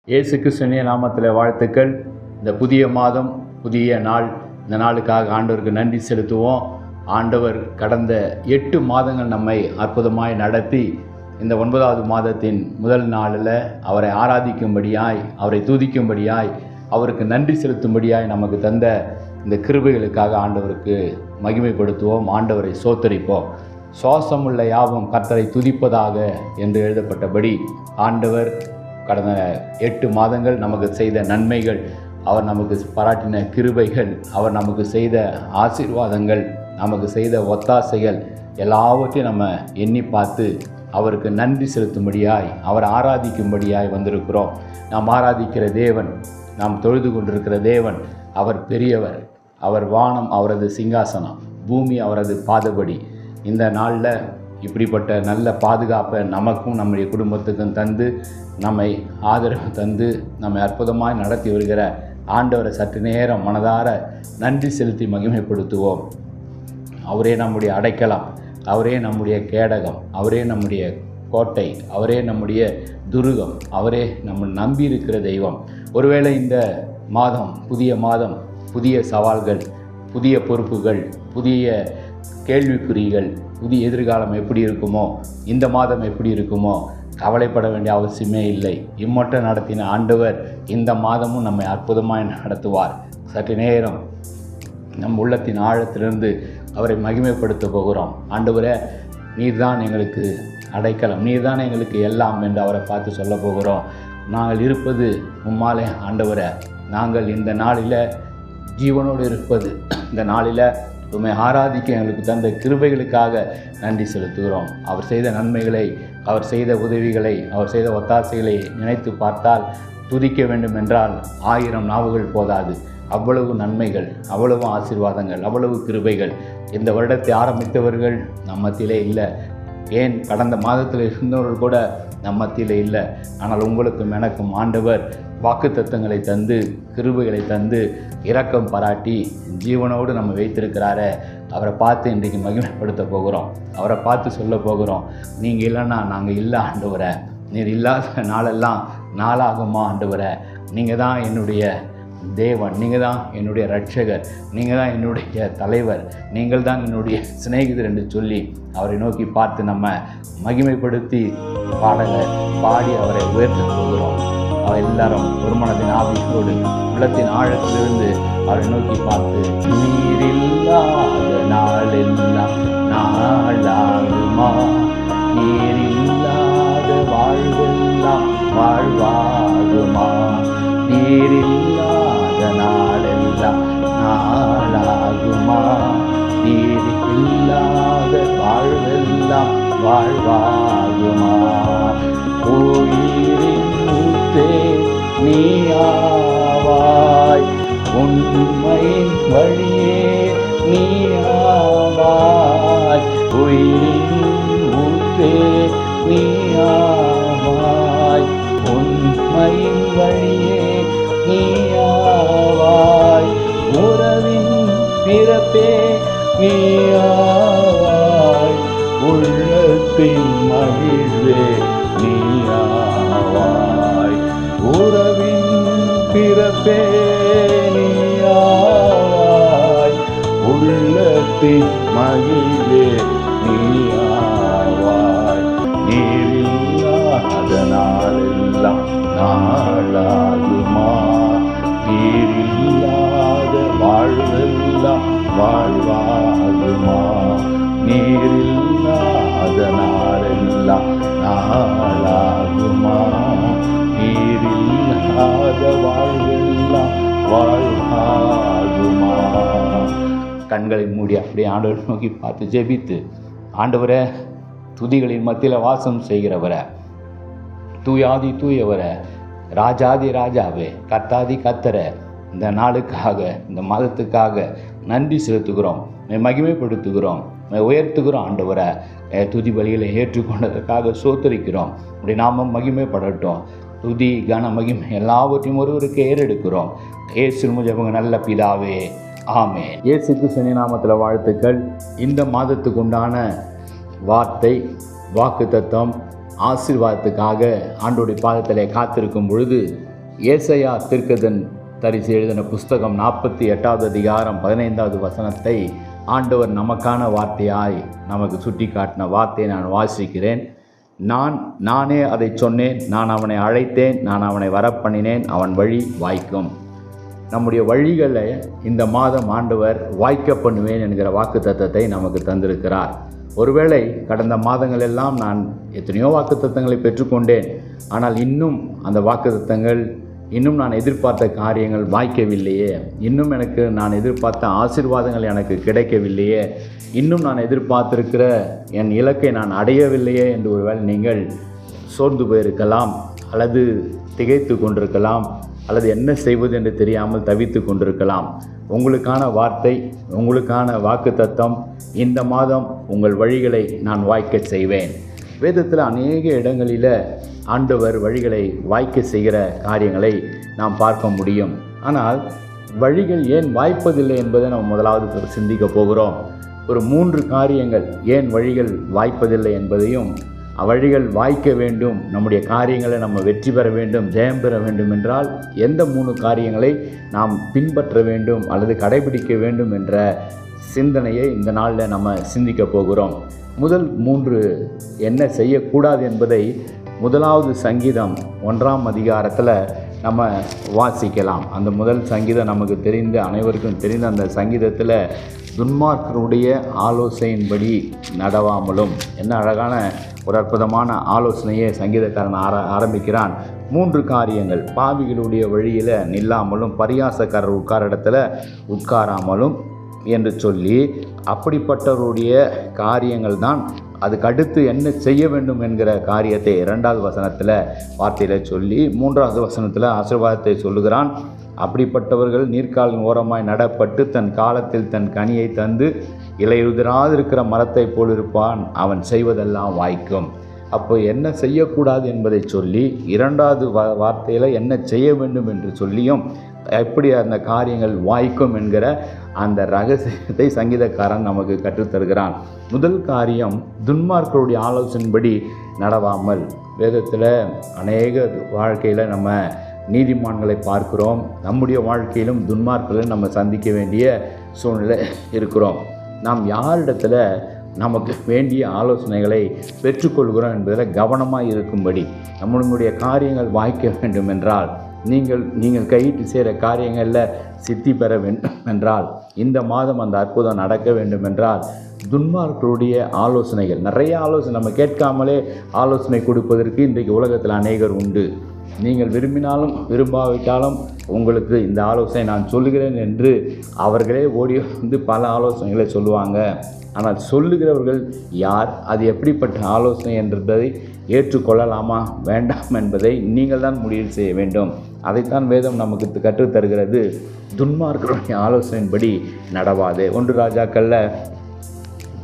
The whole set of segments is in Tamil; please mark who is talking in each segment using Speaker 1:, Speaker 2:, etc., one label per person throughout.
Speaker 1: இயேசு கிறிஸ்துவின் நாமத்தில் வாழ்த்துக்கள். இந்த புதிய மாதம், புதிய நாள், இந்த நாளுக்காக ஆண்டவருக்கு நன்றி செலுத்துவோம். ஆண்டவர் கடந்த 8 மாதங்கள் நம்மை அற்புதமாய் நடத்தி இந்த 9வது மாதத்தின் முதல் நாளில் அவரை ஆராதிக்கும்படியாய், அவரை துதிக்கும்படியாய், அவருக்கு நன்றி செலுத்தும்படியாய் நமக்கு தந்த இந்த கிருபைகளுக்காக ஆண்டவருக்கு மகிமைப்படுத்துவோம், ஆண்டவரை சோத்தரிப்போம். சுவாசமுள்ள யாவும் கர்த்தரை துதிப்பதாக என்று எழுதப்பட்டபடி ஆண்டவர் கடந்த 8 மாதங்கள் நமக்கு செய்த நன்மைகள், அவர் நமக்கு பாராட்டின கிருபைகள், அவர் நமக்கு செய்த ஆசீர்வாதங்கள், நமக்கு செய்த ஒத்தாசைகள் எல்லாவற்றையும் நம்ம எண்ணி பார்த்து அவருக்கு நன்றி செலுத்தும்படியாய், அவர் ஆராதிக்கும்படியாய் வந்திருக்கிறோம். நாம் ஆராதிக்கிற தேவன், நாம் தொழுது கொண்டிருக்கிற தேவன், அவர் பெரியவர். அவர் வானம் அவரது சிங்காசனம், பூமி அவரது பாதபடி. இந்த நாளில் இப்படிப்பட்ட நல்ல பாதுகாப்பை நமக்கும் நம்முடைய குடும்பத்துக்கும் தந்து, நம்மை ஆதரவு தந்து, நம்மை அற்புதமாய் நடத்தி வருகிற ஆண்டவரை சற்று நேரம் மனதார நன்றி செலுத்தி மகிமைப்படுத்துவோம். அவரே நம்முடைய அடைக்கலம், அவரே நம்முடைய கேடகம், அவரே நம்முடைய கோட்டை, அவரே நம்முடைய துருகம், அவரே நம்ம நம்பி இருக்கிற தெய்வம். ஒருவேளை இந்த மாதம், புதிய மாதம், புதிய சவால்கள், புதிய பொறுப்புகள், புதிய கேள்விக்குறிகள், புதிய எதிர்காலம் எப்படி இருக்குமோ, இந்த மாதம் எப்படி இருக்குமோ, கவலைப்பட வேண்டிய அவசியமே இல்லை. இம்மட்டும் நடத்தின ஆண்டவர் இந்த மாதமும் நம்மை அற்புதமாய் நடத்துவார். சற்று நேரம் நம் உள்ளத்தின் ஆழத்திலிருந்து அவரை மகிமைப்படுத்த போகிறோம். ஆண்டவரே, நீர்தான் எங்களுக்கு அடைக்கலம், நீர்தான் எங்களுக்கு எல்லாம் என்று அவரை பார்த்து சொல்ல போகிறோம். நாங்கள் இருப்பது உம்மாலே ஆண்டவரே. நாங்கள் இந்த நாளில் ஜீவனோடு இருப்பது, இந்த நாளில் உம்மை ஆராதிக்க எங்களுக்கு தந்த கிருபைகளுக்காக நன்றி செலுத்துகிறோம். அவர் செய்த நன்மைகளை, அவர் செய்த உதவிகளை, அவர் செய்த ஒத்தாசைகளை நினைத்து பார்த்தால் துதிக்க வேண்டும் என்றால் 1000 நாவுகள் போதாது. அவ்வளவு நன்மைகள், அவ்வளவு ஆசீர்வாதங்கள், அவ்வளவு கிருபைகள். இந்த வருடத்தை ஆரம்பித்தவர்கள் நம்மத்திலே இல்லை. ஏன் கடந்த மாதத்தில் இருந்தவர்கள் கூட நம்மத்திலே இல்லை. ஆனால் உங்களுக்கும் எனக்கும் ஆண்டவர் வாக்குத்தத்தங்களை தந்து, கிருபைகளை தந்து, இரக்கம் பாராட்டி ஜீவனோடு நம்ம வைத்திருக்கிறாரே. அவரை பார்த்து இன்றைக்கு மகிமைப்படுத்த போகிறோம். அவரை பார்த்து சொல்ல போகிறோம், நீங்கள் இல்லைன்னா நாங்கள் இல்லை ஆண்டவரே. நீர் இல்லாத நாளெல்லாம் நாளாகுமா ஆண்டவரே. நீங்கள் தான் என்னுடைய தேவன், நீங்கள் தான் என்னுடைய இரட்சகர், நீங்கள் தான் என்னுடைய தலைவர், நீங்கள் தான் என்னுடைய சிநேகிதர் என்று சொல்லி அவரை நோக்கி பார்த்து நம்ம மகிமைப்படுத்தி பாடலை பாடி அவரை உயர்த்த போகிறோம். அவர் எல்லாரும் ஒரு மனதின் ஆவியோடு உள்ளத்தின் ஆழத்திலிருந்து அவரை நோக்கி பார்த்து, நீரில்லாத நாளெல்லாம் நாளாகுமா, நீரில்லாத வாழ்வெல்லாம் வாழ்வாகுமா, நீரில்லாத நாளெல்லாம் நாளாகுமா, நீர் இல்லாத வாழ்வெல்லாம் வாழ்வாகுமா, உயிரின் ஊற்றே நீயாவாய், உண்மையின் வழியே நீயாவாய், உயிரின் ஊற்றே நீயாவாய், உண்மையின் வழியே நீயாவாய், உறவின் பிறப்பே நீயாவாய், உள்ளத்தின் மகிழ்வே நீயாவாய், உறவின் பிறப்பே நீயாவாய், உள்ளத்தின் மகிழ்வே நீயாவாய், நீரில்லாத நாளெல்லாம் நாளாகுமா, நீரில்லாத வாழ்வெல்லாம் வாழ்வாகுமா, நீரில்லாத நாளெல்லாம் நாளாகுமா, நீரில்லாத வாழ்வெல்லாம் வாழ்வாகுமா. கண்களை மூடி அப்படியே ஆண்டவர் நோக்கி பார்த்து ஜெபித்து, ஆண்டவரே, துதிகளின் மத்தியில் வாசம் செய்கிறவரை, தூயாதி தூயவரை, ராஜாதி ராஜாவே, கர்த்தாதி கர்த்தரை, இந்த நாளுக்காக, இந்த மாதத்துக்காக நன்றி செலுத்துகிறோம், மகிமைப்படுத்துகிறோம், உயர்த்துகிறோம். ஆண்டவரை, துதி பலிகளை ஏற்றுக்கொண்டதற்காக சோத்தரிக்கிறோம். உடைய நாமம் மகிமைப்படட்டும். துதி கன மகிமை எல்லாவற்றையும் ஒருவருக்கு ஏறெடுக்கிறோம். இயேசு ஜெபங்க நல்ல பிதாவே, ஆமென். இயேசு கிறிஸ்துவின் நாமத்தில் வாழ்த்துக்கள். இந்த மாதத்துக்கு உண்டான வார்த்தை, வாக்குத்தத்தம், ஆசீர்வாதத்துக்காக ஆண்டோடைய பாதத்தில் காத்திருக்கும் பொழுது ஏசாயா தீர்க்கதரிசி எழுதின புஸ்தகம் 48வது அதிகாரம் 15வது வசனத்தை ஆண்டவர் நமக்கான வார்த்தையாய் நமக்கு சுட்டி காட்டின வார்த்தையை நான் வாசிக்கிறேன். நானே அதை சொன்னேன், நான் அவனை அழைத்தேன், நான் அவனை வரப்பண்ணினேன், அவன் வழி வாய்க்கும். நம்முடைய வழிகளை இந்த மாதம் ஆண்டவர் வாய்க்க பண்ணுவேன் என்கிற வாக்குத்தத்தத்தை நமக்கு தந்திருக்கிறார். ஒருவேளை கடந்த மாதங்கள் எல்லாம் நான் எத்தனையோ வாக்குத்தத்தங்களை பெற்றுக்கொண்டேன், ஆனால் இன்னும் அந்த வாக்குத்தத்தங்கள், இன்னும் நான் எதிர்பார்த்த காரியங்கள் வாய்க்கவில்லையே, இன்னும் நான் எதிர்பார்த்த ஆசீர்வாதங்கள் எனக்கு கிடைக்கவில்லையே, இன்னும் நான் எதிர்பார்த்திருக்கிற என் இலக்கை நான் அடையவில்லையே என்று ஒருவேளை நீங்கள் சோர்ந்து போயிருக்கலாம், அல்லது திகைத்து கொண்டிருக்கலாம், அல்லது என்ன செய்வது என்று தெரியாமல் தவித்து கொண்டிருக்கலாம். உங்களுக்கான வார்த்தை, உங்களுக்கான வாக்குத்தத்தம், இந்த மாதம் உங்கள் வழிகளை நான் வாய்க்க செய்வேன். வேதத்தில் அநேக இடங்களில் ஆண்டவர் வழிகளை வாய்க்க செய்கிற காரியங்களை நாம் பார்க்க முடியும். ஆனால் வழிகள் ஏன் வாய்ப்பதில்லை என்பதை நம்ம முதலாவது சிந்திக்க போகிறோம். ஒரு 3 காரியங்கள் ஏன் வழிகள் வாய்ப்பதில்லை என்பதையும், வழிகள் வாய்க்க வேண்டும், நம்முடைய காரியங்களை நம்ம வெற்றி பெற வேண்டும், ஜெயம் பெற வேண்டும் என்றால் எந்த 3 காரியங்களை நாம் பின்பற்ற வேண்டும் அல்லது கடைபிடிக்க வேண்டும் என்ற சிந்தனையை இந்த நாளில் நம்ம சிந்திக்க போகிறோம். முதல் 3 என்ன செய்யக்கூடாது என்பதை 1வது சங்கீதம் 1ஆம் அதிகாரத்தில் நம்ம வாசிக்கலாம். அந்த முதல் சங்கீதம் நமக்கு தெரிந்த, அனைவருக்கும் தெரிந்த அந்த சங்கீதத்தில் துன்மார்க்கருடைய ஆலோசனையின்படி நடவாமலும், என்ன அழகான ஒரு அற்புதமான ஆலோசனையை சங்கீதக்காரன் ஆரம்பிக்கிறான். 3 காரியங்கள்: பாவிகளுடைய வழியில் நில்லாமலும், பரியாசக்காரர் உட்கார இடத்துல உட்காராமலும் என்று சொல்லி, அப்படிப்பட்டவருடைய காரியங்கள் தான் அதுக்கு அடுத்து என்ன செய்ய வேண்டும் என்கிற காரியத்தை 2வது வசனத்தில் வார்த்தையில் சொல்லி 3வது வசனத்தில் ஆசீர்வாதத்தை சொல்லுகிறான். அப்படிப்பட்டவர்கள் நீர்க்காலின் ஓரமாய் நடப்பட்டு தன் காலத்தில் தன் கனியை தந்து இலையுதிராதிருக்கிற மரத்தை போல் இருப்பான், அவன் செய்வதெல்லாம் வாய்க்கும். அப்போ என்ன செய்யக்கூடாது என்பதை சொல்லி 2வது வார்த்தையில் என்ன செய்ய வேண்டும் என்று சொல்லியும் எப்படி அந்த காரியங்கள் வாய்க்கும் என்கிற அந்த ரகசியத்தை சங்கீதக்காரன் நமக்கு கற்றுத்தருகிறான். முதல் காரியம், துன்மார்க்கருடைய ஆலோசனைப்படி நடவாமல். வேதத்தில் அநேக வாழ்க்கையில் நம்ம நீதிமான்களை பார்க்கிறோம். நம்முடைய வாழ்க்கையிலும் துன்மார்க்களை நம்ம சந்திக்க வேண்டிய சூழ்நிலை இருக்கிறோம். நாம் யாரிடத்தில் நமக்கு வேண்டிய ஆலோசனைகளை பெற்றுக்கொள்கிறோம் என்பதில் கவனமாக இருக்கும்படி, நம்மளுடைய காரியங்கள் வாய்க்க வேண்டும் என்றால், நீங்கள் கையிட்டு செய்கிற காரியங்களில் சித்தி பெற வேண்டும் என்றால், இந்த மாதம் அந்த அற்புதம் நடக்க வேண்டும் என்றால், துன்மார்க்கருடைய ஆலோசனைகள், நிறைய ஆலோசனை நம்ம கேட்காமலே ஆலோசனை கொடுப்பதற்கு இன்றைக்கு உலகத்தில் அநேகர் உண்டு. நீங்கள் விரும்பினாலும் விரும்பாவிட்டாலும் உங்களுக்கு இந்த ஆலோசனை நான் சொல்லுகிறேன் என்று அவர்களே ஓடி வந்து பல ஆலோசனைகளை சொல்லுவாங்க. ஆனால் சொல்லுகிறவர்கள் யார், அது எப்படிப்பட்ட ஆலோசனை என்பதை ஏற்றுக்கொள்ளலாமா வேண்டாம் என்பதை நீங்கள் தான் முடிவு செய்ய வேண்டும். அதைத்தான் வேதம் நமக்கு கற்றுத்தருகிறது. துன்மார்க்கருடைய ஆலோசனையின்படி நடவாது. 1 ராஜாக்களில்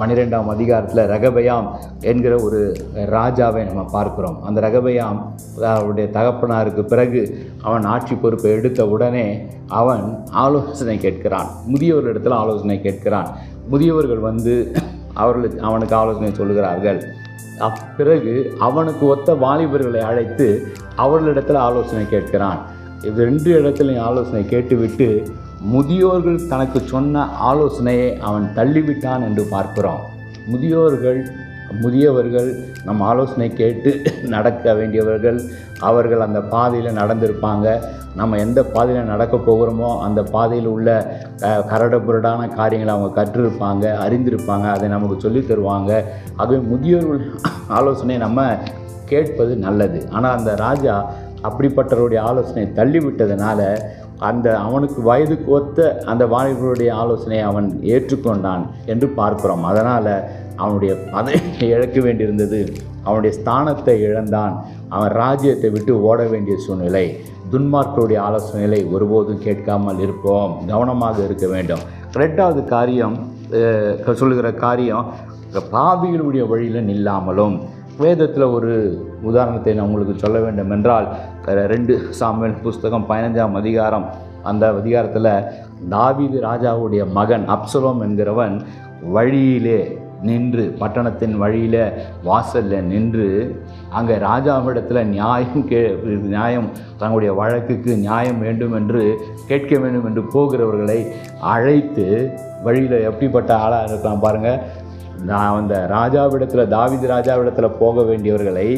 Speaker 1: 12ஆம் அதிகாரத்தில் ரெகபெயாம் என்கிற ஒரு ராஜாவை நம்ம பார்க்கிறோம். அந்த ரெகபெயாம் அவருடைய தகப்பனாருக்கு பிறகு அவன் ஆட்சி பொறுப்பை எடுத்த உடனே அவன் ஆலோசனை கேட்கிறான். முதியவர்களிடத்தில் ஆலோசனை கேட்கிறான். முதியவர்கள் வந்து அவனுக்கு ஆலோசனை சொல்லுகிறார்கள். பிறகு அவனுக்கு ஒத்த வாலிபர்களை அழைத்து அவர்களிடத்தில் ஆலோசனை கேட்கிறான். இது 2 இடத்துலையும் ஆலோசனை கேட்டுவிட்டு முதியோர்கள் தனக்கு சொன்ன ஆலோசனையை அவன் தள்ளிவிட்டான் என்று பார்க்கிறோம். முதியவர்கள் நம் ஆலோசனை கேட்டு நடக்க வேண்டியவர்கள். அவர்கள் அந்த பாதையில் நடந்திருப்பாங்க. நம்ம எந்த பாதையில் நடக்க போகிறோமோ அந்த பாதையில் உள்ள கரடுபுரடான காரியங்களை அவங்க கற்றிருப்பாங்க, அறிந்திருப்பாங்க, அதை நமக்கு சொல்லித் தருவாங்க. ஆகவே முதியோர்கள் ஆலோசனை நம்ம கேட்பது நல்லது. ஆனால் அந்த ராஜா அப்படிப்பட்டவருடைய ஆலோசனை தள்ளிவிட்டதுனால அவனுக்கு வயதுக்கு ஒத்த அந்த வாலிபருடைய ஆலோசனையை அவன் ஏற்றுக்கொண்டான் என்று பார்க்கிறோம். அதனால் அவனுடைய பதவியை இழக்க வேண்டியிருந்தது. அவனுடைய ஸ்தானத்தை இழந்தான். அவன் ராஜ்யத்தை விட்டு ஓட வேண்டிய சூழ்நிலை. துன்மார்க்கருடைய ஆலோசனைகளை ஒருபோதும் கேட்காமல் இருப்போம், கவனமாக இருக்க வேண்டும். 2வது காரியம் சொல்லுகிற காரியம், பாவிகளுடைய வழியில் நில்லாமலும். வேதத்தில் ஒரு உதாரணத்தை நான் உங்களுக்கு சொல்ல வேண்டும் என்றால், 2 சாமுவேல் புஸ்தகம் 15ஆம் அதிகாரம், அந்த அதிகாரத்தில் தாவீது ராஜாவுடைய மகன் அப்சலோம் என்கிறவன் வழியிலே நின்று, பட்டணத்தின் வழியில் வாசலில் நின்று அங்கே ராஜாவிடத்தில் நியாயம் தங்களுடைய வழக்குக்கு நியாயம் வேண்டும் என்று கேட்க வேண்டும் என்று போகிறவர்களை அழைத்து, வழியில் எப்படிப்பட்ட ஆளாக இருக்கலாம் பாருங்கள். நான் அந்த ராஜாவிடத்தில், தாவீது ராஜாவிடத்தில் போக வேண்டியவர்களை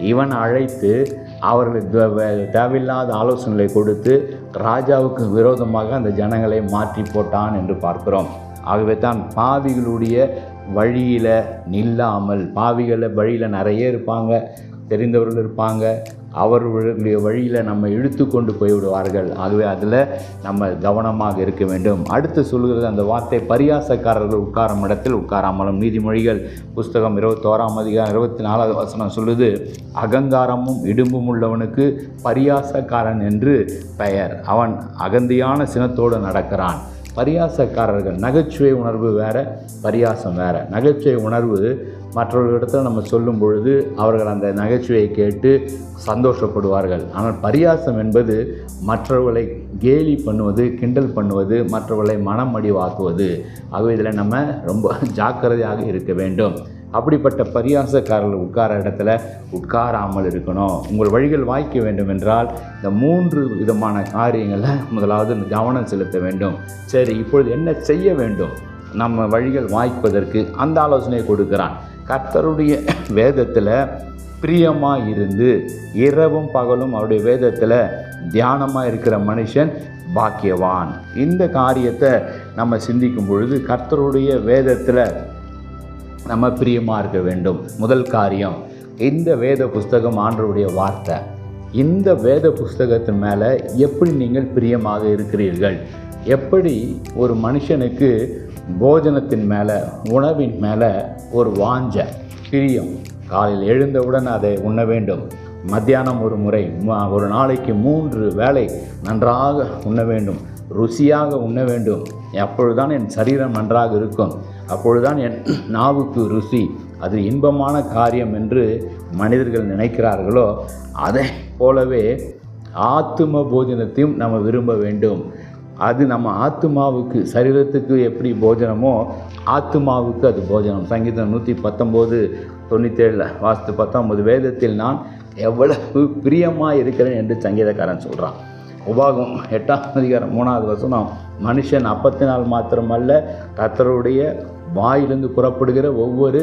Speaker 1: இவன் அழைத்து அவர்களுக்கு தேவையில்லாத ஆலோசனைகளை கொடுத்து ராஜாவுக்கு விரோதமாக அந்த ஜனங்களை மாற்றி போட்டான் என்று பார்க்கிறோம். ஆகவே தான் பாவிகளுடைய வழியில் நில்லாமல், பாவிகளை வழியில் நிறைய இருப்பாங்க, தெரிந்தவர்கள் இருப்பாங்க, அவர்களுடைய வழியில் நம்ம இழுத்து கொண்டு போய்விடுவார்கள். ஆகவே அதில் நம்ம கவனமாக இருக்க வேண்டும். அடுத்து சொல்கிறது அந்த வார்த்தை, பரியாசக்காரர்கள் உட்காரும் இடத்தில் உட்காராமலும். நீதிமொழிகள் புஸ்தகம் 21ஆம் அதிகாரம் 24வது வசனம் சொல்லுது, அகங்காரமும் இடும்பும் உள்ளவனுக்கு பரியாசக்காரன் என்று பெயர், அவன் அகந்தியான சினத்தோடு நடக்கிறான். பரியாசக்காரர்கள், நகைச்சுவை உணர்வு வேறு, பரியாசம் வேறு. நகைச்சுவை உணர்வு மற்றவர்களிடத்தில் நம்ம சொல்லும் பொழுது அவர்கள் அந்த நகைச்சுவையை கேட்டு சந்தோஷப்படுவார்கள். ஆனால் பரியாசம் என்பது மற்றவர்களை கேலி பண்ணுவது, கிண்டல் பண்ணுவது, மற்றவர்களை மனமடிவாக்குவது. ஆகவே இதில் நம்ம ரொம்ப ஜாக்கிரதையாக இருக்க வேண்டும். அப்படிப்பட்ட பரியாசக்காரர்கள் உட்கார இடத்துல உட்காராமல் இருக்கணும். உங்கள் வழிகள் வாய்க்க வேண்டும் என்றால் இந்த 3 விதமான காரியங்களை முதலாவது கவனம் செலுத்த வேண்டும். சரி, இப்பொழுது என்ன செய்ய வேண்டும் நம்ம வழிகள் வாய்ப்பதற்கு? அந்த ஆலோசனையை கொடுக்கிறான். கர்த்தருடைய வேதத்தில் பிரியமாக இருந்து இரவும் பகலும் அவருடைய வேதத்தில் தியானமாக இருக்கிற மனுஷன் பாக்கியவான். இந்த காரியத்தை நம்ம சிந்திக்கும் பொழுது கர்த்தருடைய வேதத்தில் நம்ம பிரியமாக இருக்க வேண்டும். முதல் காரியம், இந்த வேத புஸ்தகம் ஆண்டவருடைய வார்த்தை. இந்த வேத புஸ்தகத்தின் மேலே எப்படி நீங்கள் பிரியமாக இருக்கிறீர்கள்? எப்படி ஒரு மனுஷனுக்கு போஜனத்தின் மேலே, உணவின் மேலே ஒரு வாஞ்ச பிரியம், காலையில் எழுந்தவுடன் அதை உண்ண வேண்டும், மத்தியானம் ஒரு முறை, ஒரு நாளைக்கு 3 வேளை நன்றாக உண்ண வேண்டும், ருசியாக உண்ண வேண்டும். அப்பொழுதுதான் என் சரீரம் நன்றாக இருக்கும், அப்பொழுதுதான் என் நாவுக்கு ருசி, அது இன்பமான காரியம் என்று மனிதர்கள் நினைக்கிறார்களோ அதை போலவே ஆத்தும போஜனத்தையும் நம்ம விரும்ப வேண்டும். அது நம்ம ஆத்துமாவுக்கு, சரீரத்துக்கு எப்படி போஜனமோ ஆத்துமாவுக்கு அது போஜனம். சங்கீதம் 119:97 வாஸ்து 19, வேதத்தில் நான் எவ்வளவு பிரியமாக இருக்கிறேன் என்று சங்கீதக்காரன் சொல்கிறான். உபாகம் 8ஆம் அதிகாரம் 3வது வசனம், மனுஷன் அப்பத்தினால் மாத்திரமல்ல கர்த்தருடைய வாயிலிருந்து புறப்படுகிற ஒவ்வொரு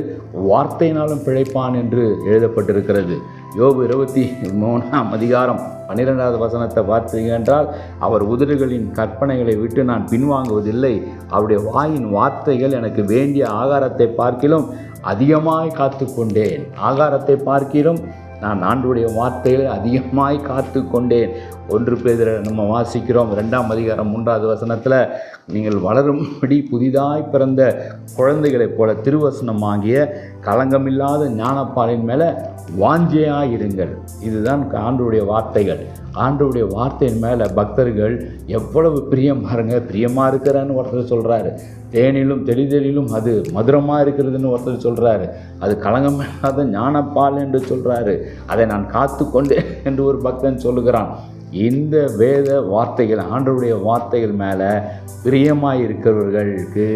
Speaker 1: வார்த்தையினாலும் பிழைப்பான் என்று எழுதப்பட்டிருக்கிறது. யோபு 23ஆம் அதிகாரம் 12வது வசனத்தை பார்த்தீங்க என்றால், அவர் உதடுகளின் கற்பனைகளை விட்டு நான் பின்வாங்குவதில்லை, அவருடைய வாயின் வார்த்தைகள் எனக்கு வேண்டிய ஆகாரத்தை பார்க்கிலும் அதிகமாய் காத்து கொண்டேன். ஆகாரத்தை பார்க்கிலும் நான் ஆண்டவருடைய வார்த்தைகளை அதிகமாய் காத்து கொண்டேன். 1 பேதுரு நம்ம வாசிக்கிறோம் 2ஆம் அதிகாரம் 3வது வசனத்தில், நீங்கள் வளரும்படி புதிதாய் பிறந்த குழந்தைகளைப் போல திருவசனமாகிய களங்கமில்லாத ஞானப்பாலின் மேலே வாஞ்சையாயிருங்கள். இதுதான் ஆண்டவருடைய வார்த்தைகள். ஆண்டவருடைய வார்த்தையின் மேலே பக்தர்கள் எவ்வளவு பிரியமாக இருக்கிறான்னு ஒருத்தர் சொல்கிறாரு. தேனிலும் தெளிதலிலும் அது மதுரமாக இருக்கிறதுன்னு ஒருத்தர் சொல்கிறாரு. அது களங்கமில்லாத ஞானப்பால் என்று சொல்கிறாரு. அதை நான் காத்து கொண்டேன் என்று ஒரு பக்தன் சொல்லுகிறான். இந்த வேத வார்த்தைகள், ஆண்டவருடைய வார்த்தைகள் மேலே பிரியமாக இருக்கிறவர்களுக்கு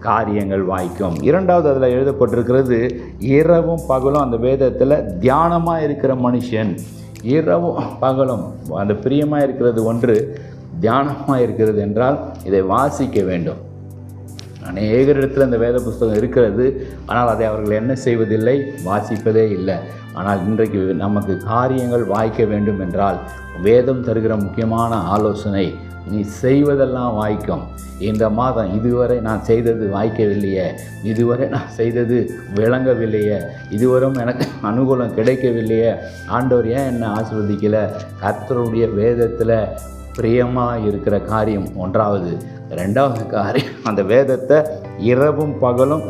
Speaker 1: காரியங்கள் வாய்க்கும். 2வது அதில் எழுதப்பட்டிருக்கிறது, இரவும் பகலும் அந்த வேதத்தில் தியானமாக இருக்கிற மனுஷன். இரவும் பகலும் அந்த பிரியமாக இருக்கிறது ஒன்று, தியானமாக இருக்கிறது என்றால் இதை வாசிக்க வேண்டும். அநேகரிடத்தில் இந்த வேத புஸ்தகம் இருக்கிறது, ஆனால் அதை அவர்கள் என்ன செய்வதில்லை, வாசிப்பதே இல்லை. ஆனால் இன்றைக்கு நமக்கு காரியங்கள் வாய்க்க வேண்டும் என்றால் வேதம் தருகிற முக்கியமான ஆலோசனை, நீ செய்வதெல்லாம் வாய்க்கும். இந்த மாதம் இதுவரை நான் செய்தது வாய்க்கவில்லையே, இதுவரை நான் செய்தது விளங்கவில்லையே, இதுவரையும் எனக்கு அனுகூலம் கிடைக்கவில்லையே, ஆண்டவர் ஏன் என்னை ஆசீர்வதிக்கலை? கர்த்தருடைய வேதத்தில் பிரியமாக இருக்கிற காரியம் 1வது. 2வது காரியம், அந்த வேதத்தை இரவும் பகலும்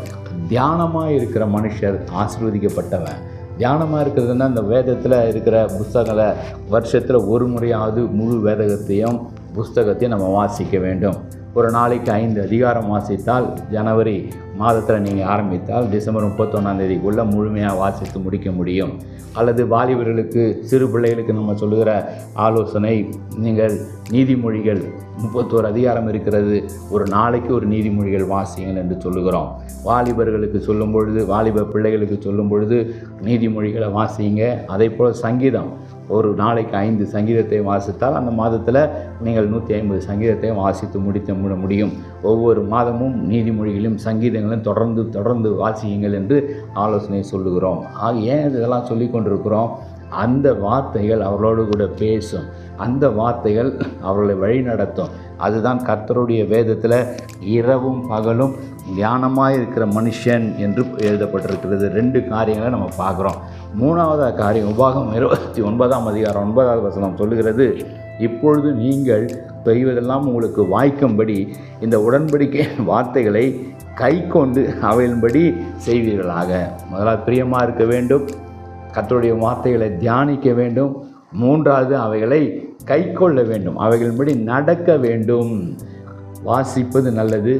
Speaker 1: தியானமாக இருக்கிற மனுஷர் ஆசீர்வதிக்கப்பட்டவன். தியானமாக இருக்கிறதுனா அந்த வேதத்தில் இருக்கிற புஸ்தகங்களை வருஷத்தில் ஒரு முறையாவது முழு வேதத்தையும் புஸ்தகத்தையும் நம்ம வாசிக்க வேண்டும். ஒரு நாளைக்கு 5 அதிகாரம் வாசித்தால், ஜனவரி மாதத்தில் நீங்கள் ஆரம்பித்தால் டிசம்பர் 31 முழுமையாக வாசித்து முடிக்க முடியும். அல்லது வாலிபர்களுக்கு, சிறு பிள்ளைகளுக்கு நம்ம சொல்லுகிற ஆலோசனை, நீங்கள் நீதிமொழிகள் 31 அதிகாரம் இருக்கிறது, ஒரு நாளைக்கு ஒரு நீதிமொழிகள் வாசியுங்கள் என்று சொல்லுகிறோம். வாலிபர்களுக்கு சொல்லும் பொழுது, வாலிப பிள்ளைகளுக்கு சொல்லும் பொழுது நீதிமொழிகளை வாசிங்க. அதே போல் சங்கீதம், ஒரு நாளைக்கு 5 சங்கீதத்தை வாசித்தால் அந்த மாதத்தில் நீங்கள் 150 சங்கீதத்தை வாசித்து முடித்து முடியும். ஒவ்வொரு மாதமும் நீதிமொழிகளையும் சங்கீதங்களையும் தொடர்ந்து வாசியுங்கள் என்று ஆலோசனை சொல்லுகிறோம். ஏன் இதெல்லாம் சொல்லி கொண்டிருக்கிறோம்? அந்த வார்த்தைகள் அவர்களோடு கூட பேசும், அந்த வார்த்தைகள் அவர்களை வழி நடத்தும். அதுதான் கர்த்தருடைய வேதத்தில் இரவும் பகலும் தியானமாக இருக்கிற மனுஷன் என்று எழுதப்பட்டிருக்கிறது. 2 காரியங்களை நம்ம பார்க்குறோம். 3வது காரியம் உபாகமம் 29 அதிகாரம் 9வது வசனம் சொல்லுகிறது, இப்பொழுது நீங்கள் செய்வதெல்லாம் உங்களுக்கு வாய்க்கும்படி இந்த உடன்படிக்கை வார்த்தைகளை கை கொண்டு அவையின்படி செய்வீர்களாக. முதலாவது பிரியமாக இருக்க வேண்டும், கர்த்தருடைய வார்த்தைகளை தியானிக்க வேண்டும். 3வது அவைகளை கை கொள்ள வேண்டும், அவைகளின்படி நடக்க வேண்டும். வாசிப்பது நல்லது,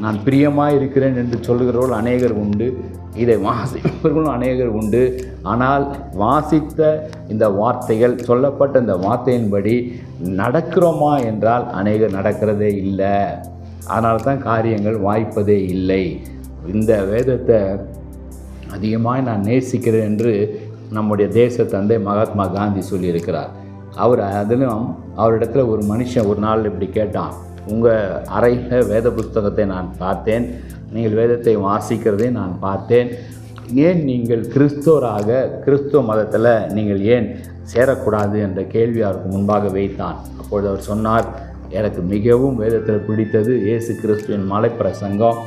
Speaker 1: நான் பிரியமாக இருக்கிறேன் என்று சொல்லுகிறவர்கள் அநேகர் உண்டு, இதை வாசிப்பவர்களும் அநேகர் உண்டு. ஆனால் வாசித்த இந்த வார்த்தைகள், சொல்லப்பட்ட இந்த வார்த்தையின்படி நடக்கிறோமா என்றால் அநேகர் நடக்கிறதே இல்லை. அதனால தான் காரியங்கள் வாய்ப்பதே இல்லை. இந்த வேதத்தை அதிகமாக நான் நேசிக்கிறேன் என்று நம்முடைய தேச தந்தை மகாத்மா காந்தி சொல்லியிருக்கிறார். அதிலும் அவரிடத்துல ஒரு மனுஷன் ஒரு நாள் இப்படி கேட்டான், உங்கள் அறையில் வேத புஸ்தகத்தை நான் பார்த்தேன், நீங்கள் வேதத்தை வாசிக்கிறதை நான் பார்த்தேன், ஏன் நீங்கள் கிறிஸ்துவ மதத்தில் நீங்கள் ஏன் சேரக்கூடாது என்ற கேள்வி அவருக்கு முன்பாக வைத்தான். அப்பொழுது அவர் சொன்னார், எனக்கு மிகவும் வேதத்தில் பிடித்தது இயேசு கிறிஸ்துவின் மலைப்பிரசங்கம்,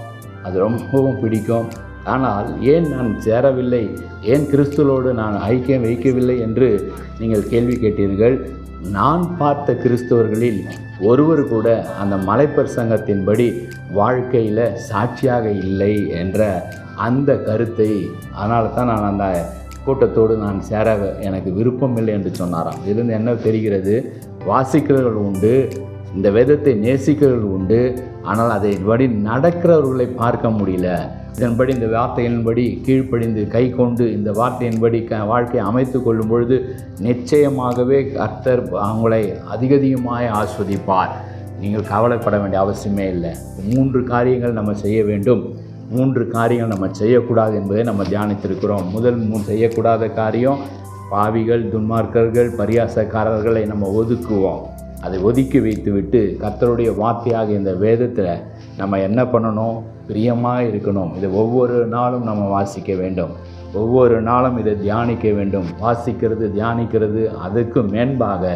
Speaker 1: அது ரொம்பவும் பிடிக்கும். ஆனால் ஏன் நான் சேரவில்லை, ஏன் கிறிஸ்துவோடு நான் ஐக்கியம் வைக்கவில்லை என்று நீங்கள் கேள்வி கேட்டீர்கள். நான் பார்த்த கிறிஸ்தவர்களில் ஒருவர் கூட அந்த மலைப்பிரசங்கத்தின்படி வாழ்க்கையில் சாட்சியாக இல்லை என்ற அந்த கருத்தை, அதனால தான் நான் அந்த கூட்டத்தோடு நான் சேர எனக்கு விருப்பம் இல்லை என்று சொன்னாராம். இதிலிருந்து என்ன தெரிகிறது? வாசிக்கிறவர்கள் உண்டு, இந்த வேதத்தை நேசிக்கிறவர்கள் உண்டு, ஆனால் அதைபடி நடக்கிறவர்களை பார்க்க முடியல. இதன்படி இந்த வார்த்தையின்படி கீழ்ப்படிந்து கை கொண்டு இந்த வார்த்தையின்படி வாழ்க்கையை அமைத்து கொள்ளும் பொழுது நிச்சயமாகவே கர்த்தர் அவங்களை அதிகமாய் ஆஸ்வதிப்பார். நீங்கள் கவலைப்பட வேண்டிய அவசியமே இல்லை. 3 காரியங்கள் நம்ம செய்ய வேண்டும், 3 காரியங்கள் நம்ம செய்யக்கூடாது என்பதை நம்ம தியானித்திருக்கிறோம். முதல் செய்யக்கூடாத காரியம், பாவிகள், துன்மார்க்கர்கள், பரியாசக்காரர்களை நம்ம ஒதுக்குவோம். அதை ஒதுக்கி வைத்துவிட்டு கர்த்தருடைய வார்த்தையாக இந்த வேதத்தில் நம்ம என்ன பண்ணணும்? பிரியமாக இருக்கணும். இதை ஒவ்வொரு நாளும் நம்ம வாசிக்க வேண்டும், ஒவ்வொரு நாளும் இதை தியானிக்க வேண்டும். வாசிக்கிறது, தியானிக்கிறது, அதுக்கு மேன்பாக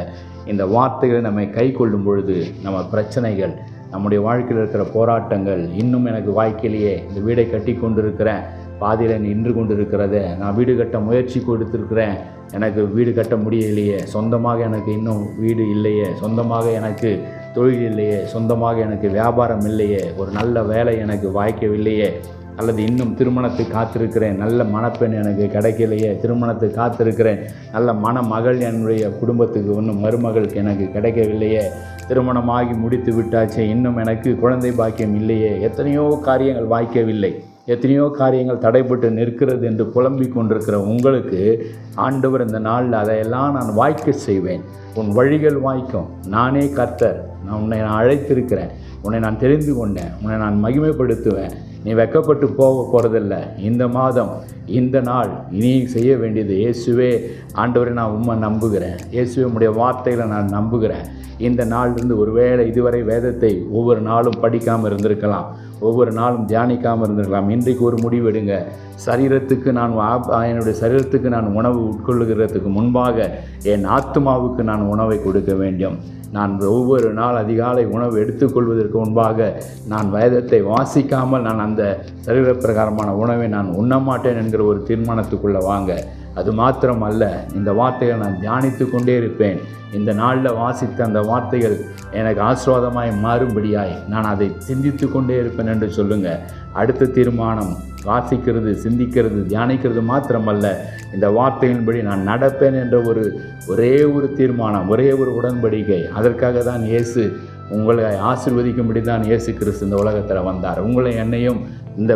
Speaker 1: இந்த வார்த்தைகளை நம்ம கை கொள்ளும் பொழுது நம்ம பிரச்சனைகள், நம்முடைய வாழ்க்கையில் இருக்கிற போராட்டங்கள், இன்னும் எனக்கு வாழ்க்கையிலேயே இந்த வீடை கட்டி கொண்டிருக்கிறேன், பாதியில் நின்று கொண்டிருக்கிறத, நான் வீடு கட்ட முயற்சி கொடுத்துருக்கிறேன், எனக்கு வீடு கட்ட முடியலையே, சொந்தமாக எனக்கு இன்னும் வீடு இல்லையே, சொந்தமாக எனக்கு தொழில் இல்லையே, சொந்தமாக எனக்கு வியாபாரம் இல்லையே, ஒரு நல்ல வேலை எனக்கு வாய்க்கவில்லையே, அல்லது இன்னும் திருமணத்துக்கு காத்திருக்கிறேன், நல்ல மணப்பெண் எனக்கு கிடைக்கலையே, திருமணத்துக்கு காத்திருக்கிறேன், நல்ல மணமகள் என்னுடைய குடும்பத்துக்கு இன்னும் மருமகளுக்கு எனக்கு கிடைக்கவில்லையே, திருமணமாகி முடித்து விட்டாச்சே, இன்னும் எனக்கு குழந்தை பாக்கியம் இல்லையே, எத்தனையோ காரியங்கள் வாய்க்கவில்லை, எத்தனையோ காரியங்கள் தடைப்பட்டு நிற்கிறது என்று புலம்பிக் கொண்டிருக்கிற உங்களுக்கு ஆண்டவர் இந்த நாளில் அதையெல்லாம் நான் வாய்க்க செய்வேன். உன் வழிகள் வாய்க்கும். நானே கர்த்தர், உன்னை நான் அழைத்திருக்கிறேன், உன்னை நான் தெரிந்து கொண்டேன், உன்னை நான் மகிமைப்படுத்துவேன், நீ வெக்கப்பட்டு போகிறதில்ல. இந்த மாதம், இந்த நாள், இனி செய்ய வேண்டியது, இயேசுவே ஆண்டவரை நான் உம்மை நம்புகிறேன், இயேசுவே உம்முடைய வார்த்தைகளை நான் நம்புகிறேன். இந்த நாளிலிருந்து ஒருவேளை இதுவரை வேதத்தை ஒவ்வொரு நாளும் படிக்காமல் இருந்திருக்கலாம், ஒவ்வொரு நாளும் தியானிக்காமல் இருந்திருக்கலாம். இன்றைக்கு ஒரு முடிவெடுங்க. என்னுடைய சரீரத்துக்கு நான் உணவு உட்கொள்ளுகிறதுக்கு முன்பாக என் ஆத்மாவுக்கு நான் உணவை கொடுக்க வேண்டும். நான் ஒவ்வொரு நாள் அதிகாலை உணவு எடுத்துக்கொள்வதற்கு முன்பாக நான் வேதத்தை வாசிக்காமல் நான் அந்த சரீர பிரகாரமான உணவை நான் உண்ணமாட்டேன் என்கிற ஒரு தீர்மானத்துக்குள்ளே வாங்க. அது மாத்திரம் அல்ல, இந்த வார்த்தைகளை நான் தியானித்து கொண்டே இருப்பேன். இந்த நாளில் வாசித்த அந்த வார்த்தைகள் எனக்கு ஆசீர்வாதமாய் மாறும்படியாய் நான் அதை சிந்தித்து கொண்டே இருப்பேன் என்று சொல்லுங்கள். அடுத்த தீர்மானம், வாசிக்கிறது, சிந்திக்கிறது, தியானிக்கிறது மாத்திரமல்ல, இந்த வார்த்தையின்படி நான் நடப்பேன் என்ற ஒரே ஒரு தீர்மானம், ஒரே ஒரு உடன்படிக்கை. அதற்காக தான் இயேசு உங்களை ஆசீர்வதிக்கும்படி தான் இயேசு கிறிஸ்து இந்த உலகத்தில் வந்தார். உங்களை என்னையும் இந்த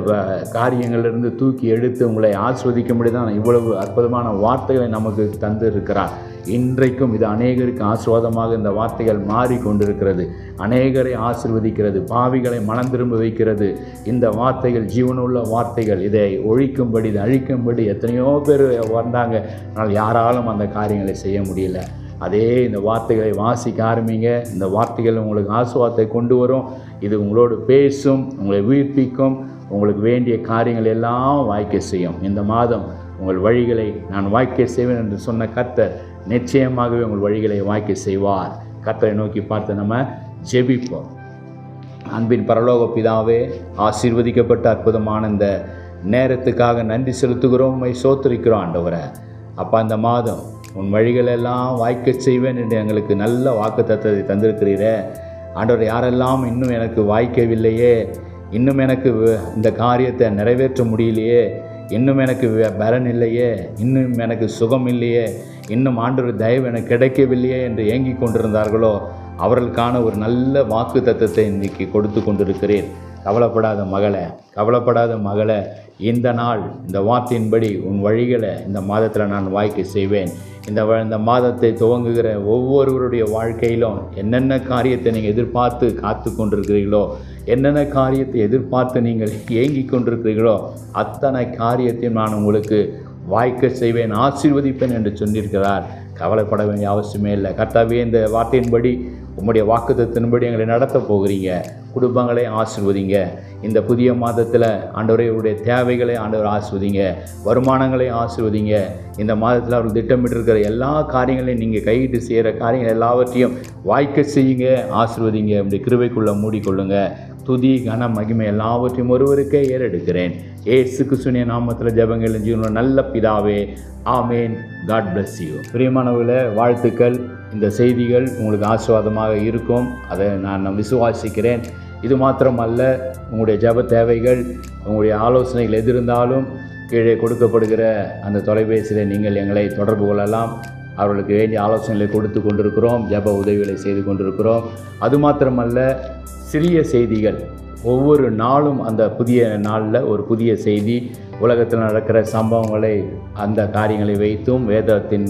Speaker 1: காரியங்களிலிருந்து தூக்கி எடுத்து உங்களை ஆசீர்வதிக்கும்படி தான் இவ்வளவு அற்புதமான வார்த்தைகளை நமக்கு தந்து இருக்கிறார். இன்றைக்கும் இது அநேகருக்கு ஆசீர்வாதமாக இந்த வார்த்தைகள் மாறிக்கொண்டிருக்கிறது. அநேகரை ஆசீர்வதிக்கிறது, பாவிகளை மனம் திரும்ப வைக்கிறது. இந்த வார்த்தைகள் ஜீவனுள்ள வார்த்தைகள். இதை ஒழிக்கும்படி, இதை அழிக்கும்படி எத்தனையோ பேர் வந்தாங்க. ஆனால் யாராலும் அந்த காரியங்களை செய்ய முடியல. அதே இந்த வார்த்தைகளை வாசிக்க ஆரம்பிங்க. இந்த வார்த்தைகள் உங்களுக்கு ஆசீர்வாதத்தை கொண்டு வரும். இது உங்களோடு பேசும், உங்களை உயிர்ப்பிக்கும், உங்களுக்கு வேண்டிய காரியங்கள் எல்லாம் வாய்க்க செய்யும். இந்த மாதம் உங்கள் வழிகளை நான் வாய்க்க செய்வேன் என்று சொன்ன கர்த்தர் நிச்சயமாகவே உங்கள் வழிகளை வாய்க்க செய்வார். கர்த்தரை நோக்கி பார்த்து நம்ம ஜெபிப்போம். அன்பின் பரலோக பிதாவே, ஆசீர்வதிக்கப்பட்ட அற்புதமான இந்த நேரத்துக்காக நன்றி செலுத்துகிறோம், உம்மை ஸ்தோத்திரிக்கிறோம் ஆண்டவரே. அப்பா, இந்த மாதம் உன் வழிகளெல்லாம் வாய்க்க செய்வேன் என்று எங்களுக்கு நல்ல வாக்குத்தத்தத்தை தந்திருக்கிறீரே ஆண்டவர். யாரெல்லாம் இன்னும் எனக்கு வாய்க்கவில்லையே, இன்னும் எனக்கு இந்த காரியத்தை நிறைவேற்ற முடியலையே, இன்னும் எனக்கு பலன் இல்லையே, இன்னும் எனக்கு சுகம் இல்லையே, இன்னும் ஆண்டவர் தயவு எனக்கு கிடைக்கவில்லையே என்று ஏங்கி கொண்டிருந்தார்களோ அவர்களுக்கான ஒரு நல்ல வாக்கு தத்தத்தை இன்றைக்கி கொடுத்து கொண்டிருக்கிறேன். கவலைப்படாத மகளே, கவலைப்படாத மகளே, இந்த நாள் இந்த வார்த்தையின்படி உன் வழிகளை இந்த மாதத்தில் நான் வாய்க்க செய்வேன். இந்த மாதத்தை துவங்குகிற ஒவ்வொருவருடைய வாழ்க்கையிலும் என்னென்ன காரியத்தை நீங்கள் எதிர்பார்த்து காத்து கொண்டிருக்கிறீர்களோ, என்னென்ன காரியத்தை எதிர்பார்த்து நீங்கள் ஏங்கி கொண்டிருக்கிறீர்களோ அத்தனை காரியத்தையும் நான் உங்களுக்கு வாய்க்க செய்வேன், ஆசீர்வதிப்பேன் என்று சொல்லியிருக்கிறார். கவலைப்பட வேண்டிய அவசியமே இல்லை. கர்த்தாவே, இந்த வார்த்தையின்படி உம்முடைய வாக்குத்தத்தின்படி எங்களை நடத்த போகிறீங்க. குடும்பங்களை ஆசீர்வதிங்க. இந்த புதிய மாதத்தில் ஆண்டவரே உடைய தேவைகளை ஆண்டவர் ஆசீர்வதிங்க, வருமானங்களை ஆசீர்வதிங்க. இந்த மாதத்தில் அவர்கள் திட்டமிட்டிருக்கிற எல்லா காரியங்களையும் நீங்கள் கையிட்டு செய்கிற காரியங்கள் எல்லாவற்றையும் வாய்க்க செய்யுங்க, ஆசீர்வதிங்க. உடைய கிருபைக்குள்ளே மூடிக்கொள்ளுங்க. துதி கன மகிமை எல்லாவற்றையும் ஒருவருக்கே ஏறெடுக்கிறேன். இயேசு கிறிஸ்துவின் நாமத்தில் ஜெபங்கள் ஜீவனுள்ள நல்ல பிதாவே, ஆமேன். God bless you. பிரியமானவர்களே, வாழ்த்துக்கள். இந்த செய்திகள் உங்களுக்கு ஆசீர்வாதமாக இருக்கும், அதை நான் விசுவாசிக்கிறேன். இது மாத்திரமல்ல, உங்களுடைய ஜெப தேவைகள், உங்களுடைய ஆலோசனைகள் எது இருந்தாலும் கீழே கொடுக்கப்படுகிற அந்த தொலைபேசியில் நீங்கள் எங்களை தொடர்பு கொள்ளலாம். அவர்களுக்கு வேண்டிய ஆலோசனைகளை கொடுத்து கொண்டிருக்கிறோம், ஜெப உதவிகளை செய்து கொண்டிருக்கிறோம். அது மாத்திரமல்ல, சிறிய செய்திகள் ஒவ்வொரு நாளும், அந்த புதிய நாளில் ஒரு புதிய செய்தி, உலகத்தில் நடக்கிற சம்பவங்களை, அந்த காரியங்களை வைத்தும் வேதத்தின்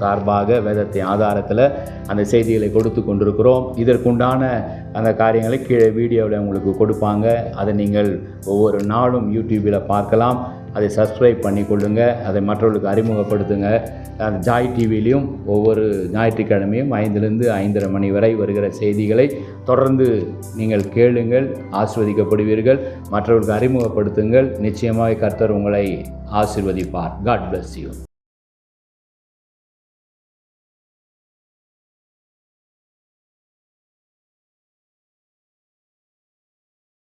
Speaker 1: சார்பாக, வேதத்தின் ஆதாரத்தில் அந்த செய்திகளை கொடுத்து கொண்டிருக்கிறோம். இதற்குண்டான அந்த காரியங்களை கீழே வீடியோவில் உங்களுக்கு கொடுப்பாங்க. அதை நீங்கள் ஒவ்வொரு நாளும் யூடியூப்பில் பார்க்கலாம். அதை சப்ஸ்கிரைப் பண்ணி கொள்ளுங்கள், அதை மற்றவர்களுக்கு அறிமுகப்படுத்துங்க. ஜாய் டிவிலையும் ஒவ்வொரு ஞாயிற்றுக்கிழமையும் 5லிருந்து 5:30 மணி வரை வருகிற செய்திகளை தொடர்ந்து நீங்கள் கேளுங்கள், ஆசீர்வதிக்கப்படுவீர்கள். மற்றவர்களுக்கு அறிமுகப்படுத்துங்கள். நிச்சயமாக கர்த்தர் உங்களை ஆசீர்வதிப்பார். God bless you.